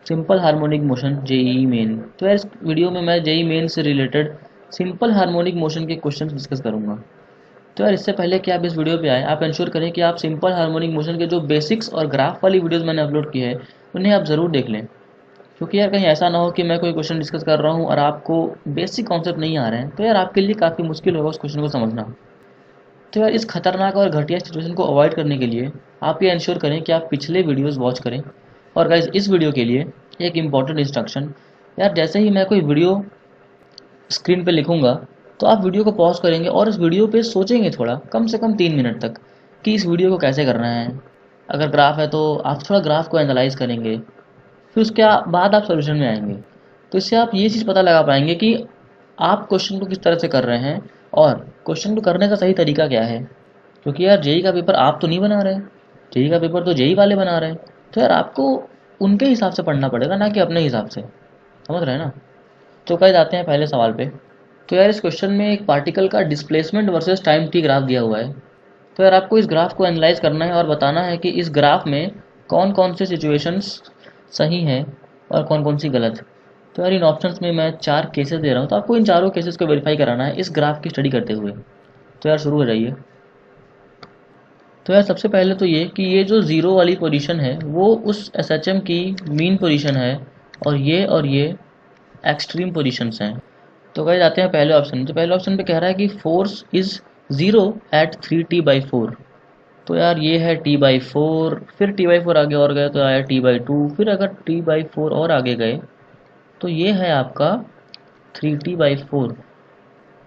Simple harmonic motion JEE main. तो यार इस वीडियो में मैं जेईई मेन से रिलेटेड सिंपल हार्मोनिक मोशन के क्वेश्चन डिस्कस करूंगा। तो यार इससे पहले कि आप इस वीडियो पे आए, आप इंश्योर करें कि आप सिंपल हार्मोनिक मोशन के जो बेसिक्स और ग्राफ वाली वीडियोस मैंने अपलोड की है उन्हें आप ज़रूर देख लें। क्योंकि यार कहीं ऐसा ना हो कि मैं कोई क्वेश्चन डिस्कस कर रहा हूँ और आपको बेसिक कॉन्सेप्ट नहीं आ रहे हैं, तो यार आपके लिए काफ़ी मुश्किल होगा उस क्वेश्चन को समझना। तो यार इस खतरनाक और घटिया सिचुएशन को अवॉइड करने के लिए आप ये इंश्योर करें कि आप पिछले वीडियोस वॉच करें। और गाइज इस वीडियो के लिए एक इम्पॉर्टेंट इंस्ट्रक्शन, यार जैसे ही मैं कोई वीडियो स्क्रीन पे लिखूंगा तो आप वीडियो को पॉज करेंगे और इस वीडियो पे सोचेंगे थोड़ा, कम से कम 3 मिनट तक, कि इस वीडियो को कैसे करना है। अगर ग्राफ है तो आप थोड़ा ग्राफ को एनालाइज करेंगे, फिर उसके बाद आप सोल्यूशन में आएंगे। तो इससे आप ये चीज़ पता लगा पाएंगे कि आप क्वेश्चन को किस तरह से कर रहे हैं और क्वेश्चन को करने का सही तरीका क्या है। क्योंकि यार जेई का पेपर आप तो नहीं बना रहे, जेई का पेपर तो जेई वाले बना रहे हैं। तो यार आपको उनके हिसाब से पढ़ना पड़ेगा, ना कि अपने हिसाब से। समझ रहे हैं ना। तो कल आते हैं पहले सवाल पे। तो यार इस क्वेश्चन में एक पार्टिकल का displacement versus time T graph दिया हुआ है। तो यार आपको इस ग्राफ को एनालाइज करना है और बताना है कि इस ग्राफ में कौन कौन से सिचुएशंस सही हैं और कौन कौन सी गलत। तो यार इन ऑप्शंस में मैं 4 केसेस दे रहा हूँ, तो आपको इन चारों केसेस को वेरीफाई कराना है इस ग्राफ की स्टडी करते हुए। तो यार शुरू हो जाइए। तो यार सबसे पहले तो ये कि ये जो ज़ीरो वाली पोजीशन है वो उस एसएचएम की मीन पोजीशन है और ये एक्सट्रीम पोजीशंस हैं। तो गाइस आते हैं पहले ऑप्शन। तो पहले ऑप्शन पे कह रहा है कि फोर्स इज 0 एट 3t/4। तो यार ये है t/4, फिर t/4 आगे और गए तो आया t/2, फिर अगर t/4 और आगे गए तो ये है आपका 3t/4।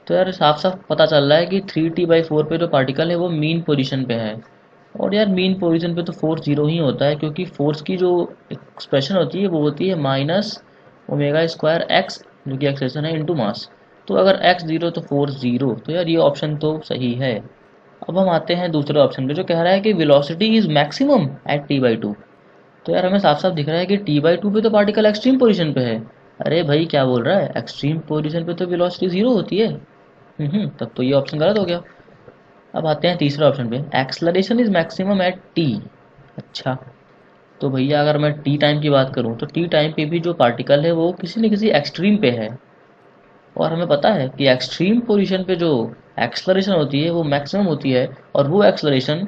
तो यार साफ साफ पता चल रहा है कि 3t/4 पे जो पार्टिकल है वो मीन पोजीशन पे है। और यार मीन पोजीशन पे तो फोर्स 0 ही होता है, क्योंकि फोर्स की जो एक्सप्रेशन होती है वो होती है -ω²x, जो कि एक्सेलेरेशन है, इंटू मास। तो अगर x 0 तो फोर्स 0, तो यार ये ऑप्शन तो सही है। अब हम आते हैं दूसरे ऑप्शन पे जो कह रहा है कि velocity is maximum eight t/2। तो यार हमें साफ साफ दिख रहा है कि t/2 पे तो पार्टिकल एक्सट्रीम पोजीशन पे है। अरे भाई क्या बोल रहा है, एक्सट्रीम पोजीशन पे तो वेलोसिटी 0 होती है। तब तो ये ऑप्शन गलत हो गया। अब आते हैं तीसरे ऑप्शन पे, acceleration is maximum at T. अच्छा, तो भैया अगर मैं टी टाइम की बात करूं तो टी टाइम पे भी जो पार्टिकल है वो किसी न किसी एक्सट्रीम पे है। और हमें पता है कि एक्सट्रीम पोजीशन पे जो एक्सलरेशन होती है वो मैक्सिमम होती है, और वो एक्सलरेशन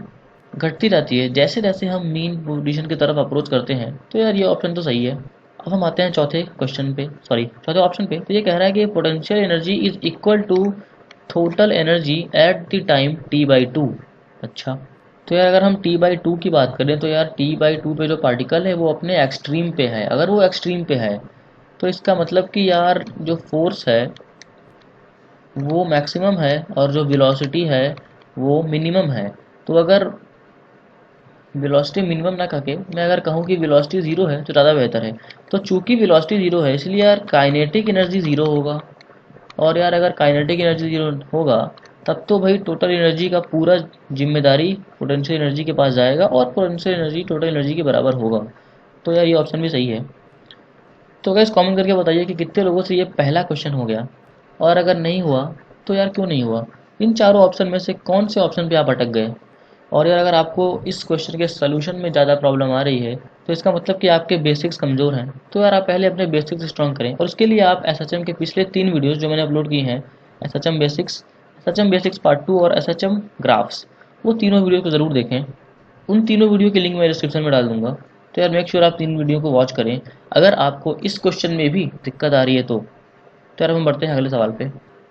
घटती रहती है जैसे जैसे हम मीन पोजीशन की तरफ अप्रोच करते हैं। तो यार ये ऑप्शन तो सही है। अब हम आते हैं चौथे क्वेश्चन पे, सॉरी चौथे ऑप्शन पे। तो ये कह रहा है कि potential energy is equal to total energy at the time t/2। अच्छा, तो यार अगर हम t/2 की बात करें तो यार t/2 पे जो पार्टिकल है वो अपने एक्सट्रीम पे है। अगर वो एक्सट्रीम पे है तो इसका मतलब कि यार जो फोर्स है वो मैक्सिमम है और जो वेलोसिटी है वो मिनिमम है। तो अगर वेलोसिटी मिनिमम ना करके मैं अगर कहूँ कि वेलोसिटी 0 है तो ज़्यादा बेहतर है। तो चूंकि वेलोसिटी 0 है इसलिए यार काइनेटिक एनर्जी 0 होगा। और यार अगर काइनेटिक एनर्जी 0 होगा तब तो भाई टोटल एनर्जी का पूरा जिम्मेदारी पोटेंशियल एनर्जी के पास जाएगा और पोटेंशियल एनर्जी टोटल एनर्जी के बराबर होगा। तो यार ये ऑप्शन भी सही है। तो गैस कमेंट करके बताइए कि कितने लोगों से ये पहला क्वेश्चन हो गया, और अगर नहीं हुआ तो यार क्यों नहीं हुआ। इन चारों ऑप्शन में से कौन से ऑप्शन पे आप अटक गए। और यार अगर आपको इस क्वेश्चन के सोल्यूशन में ज़्यादा प्रॉब्लम आ रही है तो इसका मतलब कि आपके बेसिक्स कमज़ोर हैं। तो यार आप पहले अपने बेसिक्स स्ट्रॉन्ग करें, और उसके लिए आप एसएचएम के पिछले 3 वीडियोस जो मैंने अपलोड की हैं, एसएचएम बेसिक्स पार्ट 2 और एसएचएम ग्राफ्स, वो तीनों वीडियो को ज़रूर देखें। उन तीनों वीडियो की लिंक मैं डिस्क्रिप्शन में डाल दूंगा। तो यार मेक श्योर आप 3 वीडियो को वॉच करें अगर आपको इस क्वेश्चन में भी दिक्कत आ रही है तो। यार हम बढ़ते हैं अगले सवाल पे।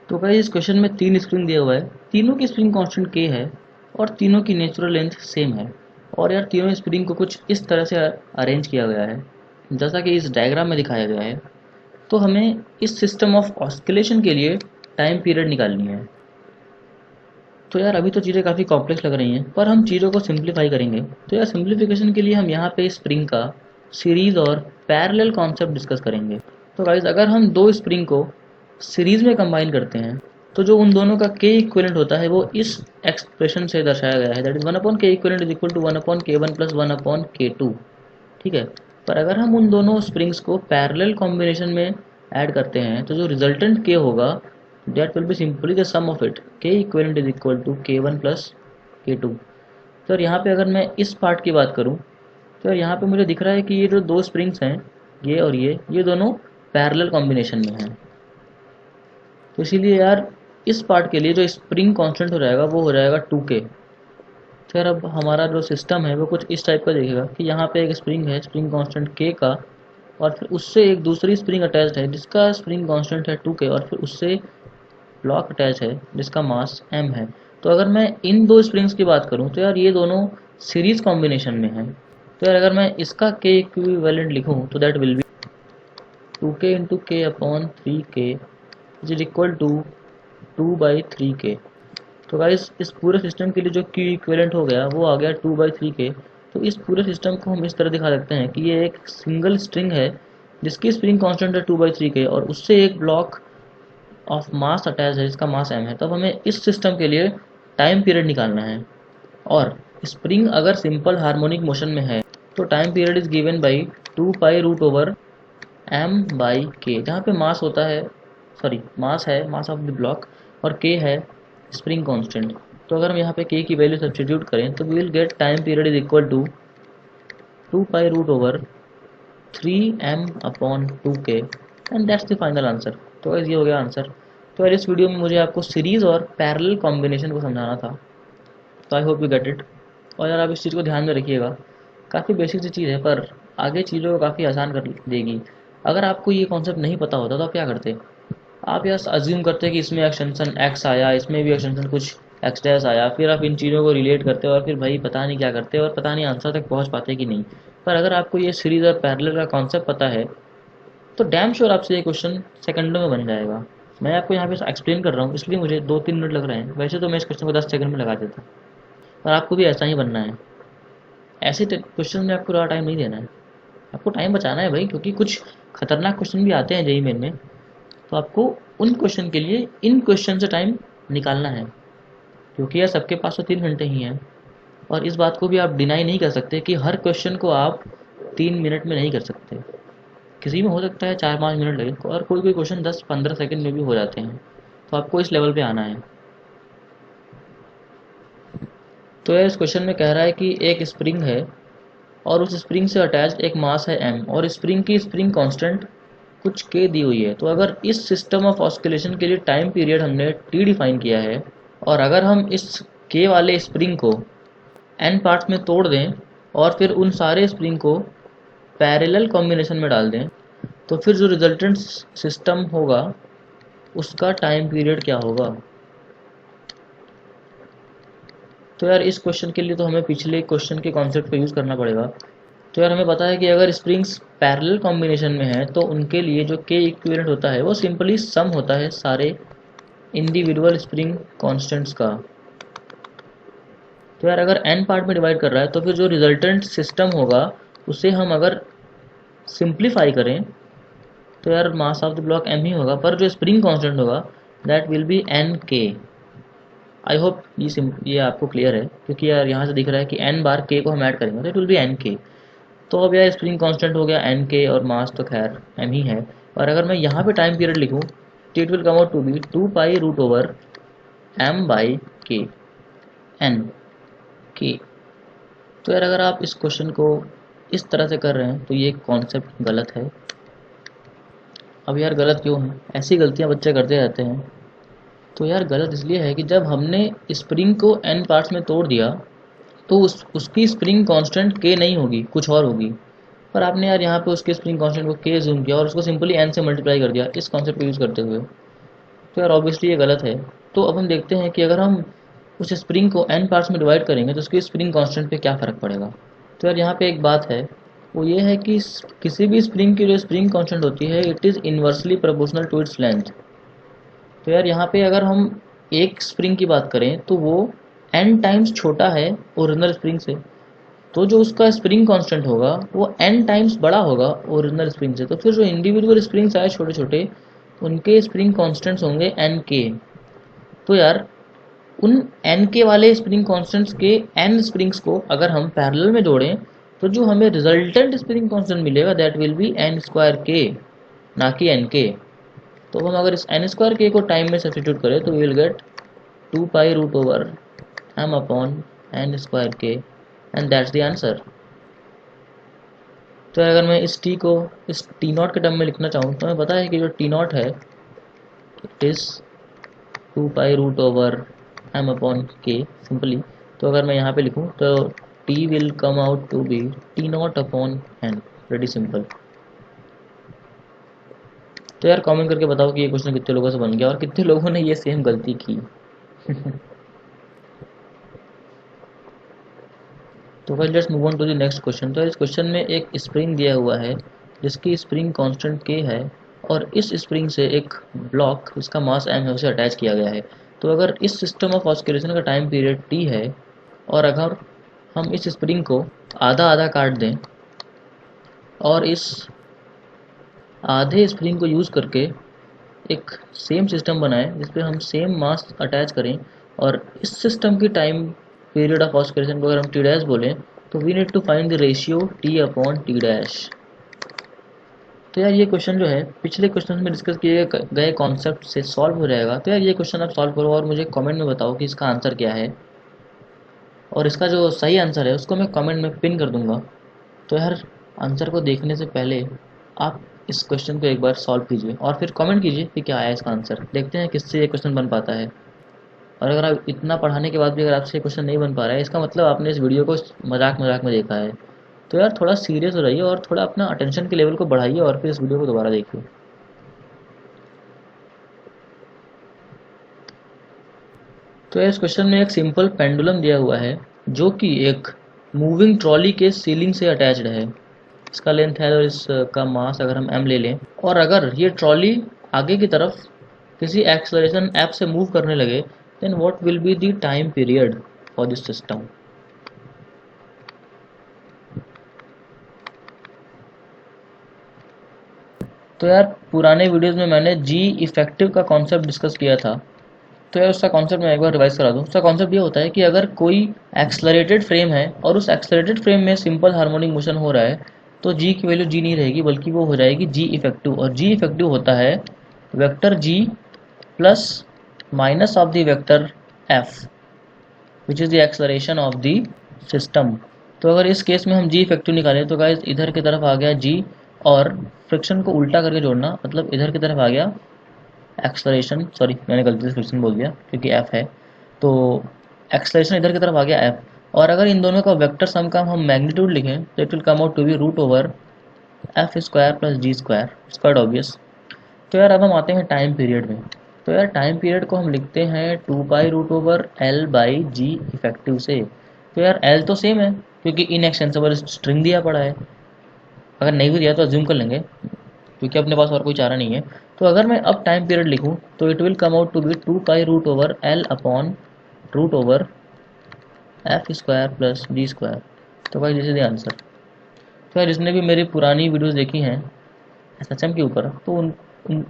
तो भाई इस क्वेश्चन में 3 स्प्रिंग दिया हुआ है, तीनों की स्प्रिंग कांस्टेंट के है और तीनों की नेचुरल लेंथ सेम है। और यार तीनों स्प्रिंग को कुछ इस तरह से अरेंज किया गया है जैसा कि इस डायग्राम में दिखाया गया है। तो हमें इस सिस्टम ऑफ ऑस्किलेशन के लिए टाइम पीरियड निकालनी है। तो यार अभी तो चीज़ें काफ़ी कॉम्प्लेक्स लग रही हैं, पर हम चीज़ों को सिंप्लीफाई करेंगे। तो यार सिंप्लीफिकेशन के लिए हम यहाँ पे स्प्रिंग का सीरीज़ और पैरेलल कॉन्सेप्ट डिस्कस करेंगे। तो गाइज अगर हम दो स्प्रिंग को सीरीज़ में कंबाइन करते हैं तो जो उन दोनों का के इक्विवेलेंट होता है वो इस एक्सप्रेशन से दर्शाया गया है, that is 1/k equivalent is equal to 1/k1 plus 1/k2। ठीक है। पर अगर हम उन दोनों स्प्रिंग्स को पैरेलल कॉम्बिनेशन में ऐड करते हैं तो जो रिजल्टेंट के होगा that will be simply the sum of it, k equivalent is equal to k1 plus k2। तो यहाँ पे अगर मैं इस पार्ट की बात करूँ तो यार यहाँ पे मुझे दिख रहा है कि ये जो दो स्प्रिंग्स हैं ये और ये दोनों पैरेलल कॉम्बिनेशन में हैं। तो इसीलिए यार इस पार्ट के लिए जो स्प्रिंग कांस्टेंट हो जाएगा वो हो जाएगा 2k। तो यार अब हमारा जो सिस्टम है वो कुछ इस टाइप का दिखेगा कि यहाँ पे एक स्प्रिंग है, स्प्रिंग कांस्टेंट k का, और फिर उससे एक दूसरी स्प्रिंग अटैच्ड है जिसका स्प्रिंग कांस्टेंट है 2k, और फिर उससे ब्लॉक अटैच है जिसका मास m है। तो अगर मैं इन दो स्प्रिंग्स की बात करूँ तो यार ये दोनों सीरीज कॉम्बिनेशन में हैं। तो यार अगर मैं इसका k इक्विवेलेंट लिखूँ तो that will be 2k into K upon 3k is equal to 2/3k। तो गाइस इस पूरे सिस्टम के लिए जो Q इक्विवेलेंट हो गया वो आ गया 2/3k। तो इस पूरे सिस्टम को हम इस तरह दिखा सकते हैं कि ये एक सिंगल स्ट्रिंग है जिसकी स्प्रिंग कांस्टेंट है 2/3k, और उससे एक ब्लॉक ऑफ मास अटैच है जिसका मास m है। तब हमें इस सिस्टम के लिए टाइम पीरियड निकालना है, और स्प्रिंग अगर सिंपल हार्मोनिक मोशन में है तो time period is given by 2π√m/k, जहाँ पे मास होता है, सॉरी मास है, मास ऑफ द ब्लॉक, और k है स्प्रिंग कांस्टेंट। तो अगर हम यहाँ पे k की वैल्यू सब्स्टिट्यूट करें तो we will get time period is equal to 2π√3m/2k, and that's the final answer. तो ये हो गया आंसर। तो यार इस वीडियो में मुझे आपको सीरीज और पैरेलल कॉम्बिनेशन को समझाना था। तो I hope you get it. और यार आप इस चीज़ को ध्यान में रखिएगा, काफ़ी बेसिक सी चीज़ है पर आगे चीज़ों को काफ़ी आसान कर देगी। अगर आपको ये कॉन्सेप्ट नहीं पता होता तो आप क्या करते, आप यार अज्यूम करते कि इसमें एक्सटेंशन x आया, इसमें भी एक्सटेंशन कुछ x डैश आया, फिर आप इन चीज़ों को रिलेट करते और फिर भाई पता नहीं क्या करते और पता नहीं आंसर तक पहुंच पाते कि नहीं। पर अगर आपको ये सीरीज और पैरेलल का कॉन्सेप्ट पता है तो डैम श्योर आपसे ये क्वेश्चन सेकंडों में बन जाएगा। मैं आपको यहाँ पे एक्सप्लेन कर रहा हूँ इसलिए मुझे 2-3 मिनट लग रहे हैं, वैसे तो मैं इस क्वेश्चन को 10 सेकंड में लगा देता। पर आपको भी ऐसा ही बनना है। ऐसे क्वेश्चन में आपको ज़्यादा टाइम नहीं देना है, आपको टाइम बचाना है भाई, क्योंकि कुछ खतरनाक क्वेश्चन भी आते हैं जेईई मेन में। तो आपको उन क्वेश्चन के लिए इन क्वेश्चन से टाइम निकालना है, क्योंकि यार सबके पास तो 3 घंटे ही हैं। और इस बात को भी आप डिनाई नहीं कर सकते कि हर क्वेश्चन को आप 3 मिनट में नहीं कर सकते। किसी में हो सकता है 4-5 मिनट लगे, और कोई कोई क्वेश्चन 10-15 सेकंड में भी हो जाते हैं। तो आपको इस लेवल पे आना है। तो यार इस क्वेश्चन में कह रहा है कि एक स्प्रिंग है और उस स्प्रिंग से अटैच्ड एक मास है m, और स्प्रिंग की स्प्रिंग कांस्टेंट कुछ k दी हुई है। तो अगर इस सिस्टम ऑफ ऑस्किलेशन के लिए टाइम पीरियड हमने t डिफाइन किया है, और अगर हम इस k वाले स्प्रिंग को n पार्ट्स में तोड़ दें और फिर उन सारे स्प्रिंग को पैरेलल कॉम्बिनेशन में डाल दें, तो फिर जो रिजल्टेंट सिस्टम होगा उसका टाइम पीरियड क्या होगा। तो यार इस क्वेश्चन के लिए तो हमें पिछले क्वेश्चन के कॉन्सेप्ट को यूज़ करना पड़ेगा। तो यार हमें पता है कि अगर स्प्रिंग्स पैरेलल कॉम्बिनेशन में है तो उनके लिए जो k इक्विवेलेंट होता है वो सिंपली सम होता है सारे इंडिविजुअल स्प्रिंग कांस्टेंट्स का। तो यार अगर n पार्ट में डिवाइड कर रहा है तो फिर जो रिजल्टेंट सिस्टम होगा उसे हम अगर सिंप्लीफाई करें तो यार mass of the block m ही होगा, पर जो स्प्रिंग कांस्टेंट होगा that will B nk। I hope ये आपको क्लियर है, क्योंकि यार यहाँ से दिख रहा है कि n बार k को हम ऐड करेंगे तो इट विल बी nk। तो अब यार स्प्रिंग कांस्टेंट हो गया nk और मास तो खैर m ही है। और अगर मैं यहाँ पे टाइम पीरियड लिखूँ तो it will come out to be 2π√m/k n k। तो यार अगर आप इस क्वेश्चन को इस तरह से कर रहे हैं तो ये कॉन्सेप्ट गलत है। अब यार गलत क्यों है, ऐसी गलतियाँ बच्चे करते रहते हैं। तो यार गलत इसलिए है कि जब हमने स्प्रिंग को n पार्ट्स में तोड़ दिया तो उसकी स्प्रिंग कांस्टेंट k नहीं होगी, कुछ और होगी। पर आपने यार यहाँ पे उसके स्प्रिंग कांस्टेंट को k जूम किया और उसको सिंपली n से मल्टीप्लाई कर दिया इस कॉन्सेप्ट को यूज़ करते हुए। तो यार ऑब्वियसली ये गलत है। तो अब हम देखते हैं कि अगर हम उस स्प्रिंग को n पार्ट्स में डिवाइड करेंगे तो उसकी स्प्रिंग कांस्टेंट पे क्या फ़र्क पड़ेगा। तो यार यहाँ पे एक बात है, वो ये है कि किसी भी स्प्रिंग की जो स्प्रिंग कांस्टेंट होती है it is inversely proportional to its length. तो यार यहाँ पे अगर हम एक स्प्रिंग की बात करें तो वो n टाइम्स छोटा है ओरिजिनल स्प्रिंग से, तो जो उसका स्प्रिंग कांस्टेंट होगा वो n टाइम्स बड़ा होगा ओरिजिनल स्प्रिंग से। तो फिर जो इंडिविजुअल स्प्रिंग्स आए छोटे छोटे उनके स्प्रिंग कांस्टेंट्स होंगे n के। तो यार उन n के वाले स्प्रिंग कांस्टेंट्स के n स्प्रिंग्स को अगर हम पैरेलल में जोड़ें तो जो हमें रिजल्टेंट स्प्रिंग कांस्टेंट मिलेगा that will B n² k, ना कि nk। तो हम अगर इस n² k को टाइम में सब्स्टिट्यूट करें तो we will get 2π√m/n² k, and that's the answer. तो अगर मैं इस टी को इस टी नॉट के टर्म में लिखना चाहूँ तो हमें पता है कि जो टी नॉट है it is 2 pi root over m/k simply. तो अगर मैं यहाँ पे लिखूँ तो t will come out to be T0/n, very simple. तो यार कमेंट करके बताओ कि ये क्वेश्चन कितने लोगों से बन गया और कितने लोगों ने ये सेम गलती की। तो भाई let's move on to the next question. तो इस क्वेश्चन में एक स्प्रिंग दिया हुआ है जिसकी स्प्रिंग कांस्टेंट k है और इस स्प्रिंग से एक ब्लॉक जिसका मास m है उसे अटैच किया गया है। तो अगर इस सिस्टम ऑफ ऑस्किलेशन का टाइम पीरियड t है और अगर हम इस स्प्रिंग को आधा आधा काट दें और इस आधे स्प्रिंग को यूज़ करके एक सेम सिस्टम बनाएं जिस पे हम सेम मास अटैच करें और इस सिस्टम की टाइम पीरियड ऑफ ऑस्किलेशन को अगर हम टी डैश बोलें तो we need to find the ratio t/t dash. तो यार ये क्वेश्चन जो है पिछले क्वेश्चन में डिस्कस किए गए कॉन्सेप्ट से सॉल्व हो जाएगा। तो यार ये क्वेश्चन आप सॉल्व करो और मुझे कमेंट में बताओ कि इसका आंसर क्या है और इसका जो सही आंसर है उसको मैं कमेंट में पिन कर दूंगा। तो यार आंसर को देखने से पहले आप इस क्वेश्चन को एक बार सॉल्व कीजिए और फिर कमेंट कीजिए कि क्या आया इसका आंसर। देखते हैं किससे ये क्वेश्चन बन पाता है। और अगर आप इतना पढ़ाने के बाद भी अगर आपसे ये क्वेश्चन नहीं बन पा रहा है इसका मतलब आपने इस वीडियो को मजाक मजाक में देखा है। तो यार थोड़ा सीरियस हो जाइए और थोड़ा अपना अटेंशन के लेवल को बढ़ाइए और फिर इस वीडियो को दोबारा देखिए। तो इस क्वेश्चन में एक सिंपल पेंडुलम दिया हुआ है जो कि एक मूविंग ट्रॉली के सीलिंग से अटैच्ड है। इसका लेंथ है और इसका मास अगर हम m ले लें और अगर ये ट्रॉली आगे की तरफ किसी एक्सेलरेशन f से मूव करने लगे then what will be the time period for this system. तो यार पुराने वीडियोस में मैंने जी इफेक्टिव का कॉन्सेप्ट डिस्कस किया था। तो यार उसका कॉन्सेप्ट मैं एक बार रिवाइज करा दूँ। उसका कॉन्सेप्ट ये होता है कि अगर कोई एक्सलरेटेड फ्रेम है और उस एक्सलरेटेड फ्रेम में सिंपल हार्मोनिक मोशन हो रहा है तो जी की वैल्यू जी नहीं रहेगी बल्कि वो हो जाएगी जी इफेक्टिव। और जी इफेक्टिव होता है vector ji plus minus of the vector F which is the acceleration of the system. तो अगर इस केस में हम जी इफेक्टिव निकालें तो गाइस इधर की तरफ आ गया जी और फ्रिक्शन को उल्टा करके जोड़ना मतलब इधर की तरफ आ गया एक्सलरेशन, सॉरी मैंने गलती से फ्रिक्शन बोल दिया क्योंकि एफ है। तो एक्सलरेशन इधर की तरफ आ गया एफ और अगर इन दोनों का वेक्टर सम का हम मैग्नीट्यूड लिखें तो it will come out to be root over F square plus G square, quite obvious. तो यार अब हम आते हैं टाइम पीरियड में। तो यार टाइम पीरियड को हम लिखते हैं 2 pi root over L/G effective से। तो यार L तो सेम है क्योंकि इनएक्सटेंसिबल स्ट्रिंग दिया पड़ा है। अगर नहीं भी दिया तो अज्यूम कर लेंगे क्योंकि अपने पास और कोई चारा नहीं है। तो अगर मैं अब टाइम पीरियड लिखूं तो it will come out to be 2 pi root over L/रूट ओवर F² प्लस G²। तो भाई दिस इज द आंसर। तो यार जिसने भी मेरी पुरानी वीडियोस देखी हैं एसएचएम के ऊपर तो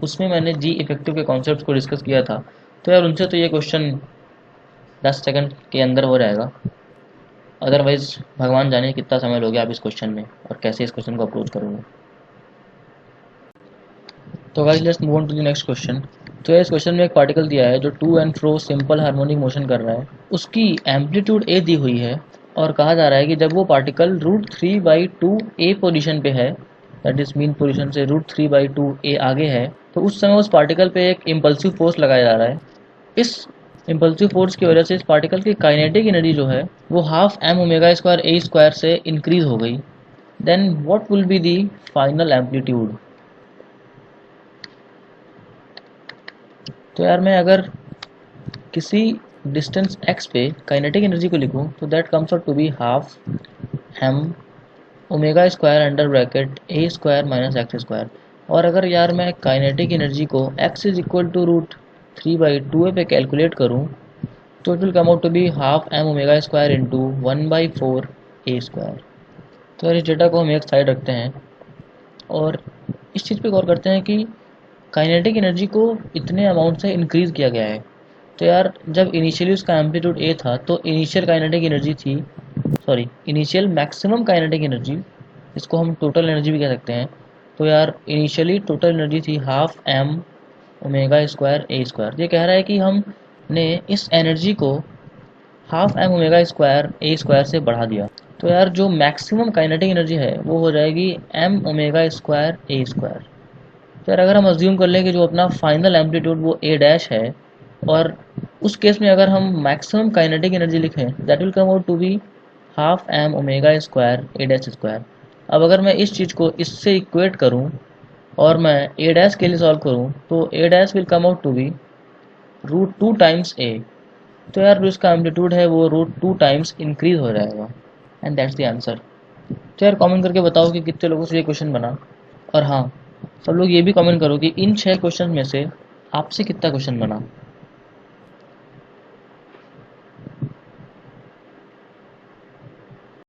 उसमें मैंने जी इफेक्टिव के कॉन्सेप्ट को डिस्कस किया था। तो यार उनसे तो ये क्वेश्चन 10 सेकंड के अंदर हो जाएगा। अदरवाइज भगवान जाने कितना समय लोगे आप इस क्वेश्चन में और कैसे इस क्वेश्चन को अप्रोच करोगे। तो guys let's move on to the next question. तो इस क्वेश्चन में एक पार्टिकल दिया है जो to and fro simple harmonic motion कर रहा है। उसकी एम्पलीट्यूड ए दी हुई है और कहा जा रहा है कि जब वो पार्टिकल √3/2 ए पोजीशन पे है दैट इज मीन पोजीशन से √3/2 ए आगे है तो उस समय उस पार्टिकल पे एक इम्पल्सिव फोर्स लगाया जा रहा है। इस इम्पल्सिव फोर्स की वजह से इस पार्टिकल की काइनेटिक एनर्जी जो है वो हाफ m⍵² से इंक्रीज हो गई। Then what will be the final amplitude. तो यार मैं अगर किसी डिस्टेंस x पे काइनेटिक एनर्जी को लिखूं तो that comes out to be half m⍵² under bracket a² minus x²। और अगर यार मैं काइनेटिक एनर्जी को x इज इक्वल टू √3/2 पे कैलकुलेट करूं तो it will come out to be half m⍵² into 1/4 a²। तो यार इस डेटा को हम एक साइड रखते हैं और इस चीज़ पे गौर करते हैं कि काइनेटिक एनर्जी को इतने अमाउंट से इंक्रीज़ किया गया है। तो यार जब इनिशियली उसका एम्पलीट्यूड ए था तो इनिशियल काइनेटिक एनर्जी थी, sorry initial maximum kinetic energy, इसको हम टोटल एनर्जी भी कह सकते हैं। तो यार इनिशियली टोटल एनर्जी थी हाफ m⍵² a²। ये कह रहा है कि हमने इस एनर्जी को हाफ m⍵² a² से बढ़ा दिया। तो यार जो मैक्सिमम काइनेटिक एनर्जी है वो हो जाएगी एम ओमेगा स्क्वायर ए स्क्वायर। तो यार अगर हम अज्यूम कर लें कि जो अपना फाइनल एम्पलीट्यूड वो ए डैश है, और उस केस में अगर हम मैक्सिमम काइनेटिक एनर्जी लिखें that will come out to be half M omega square A dash square. अब अगर मैं इस चीज़ को इससे इक्वेट करूं और मैं ए डैश के लिए सॉल्व करूं तो A dash will come out to be root two times A. तो यार जो इसका एम्पलीट्यूड है वो रूट टू टाइम्स इंक्रीज हो जाएगा, एंड दैट्स द आंसर। तो यार कमेंट करके बताओ कि कितने लोगों से ये क्वेश्चन बना। और हाँ, सब लोग ये भी कमेंट करो कि इन 6 क्वेश्चन में से आपसे कितना क्वेश्चन बना।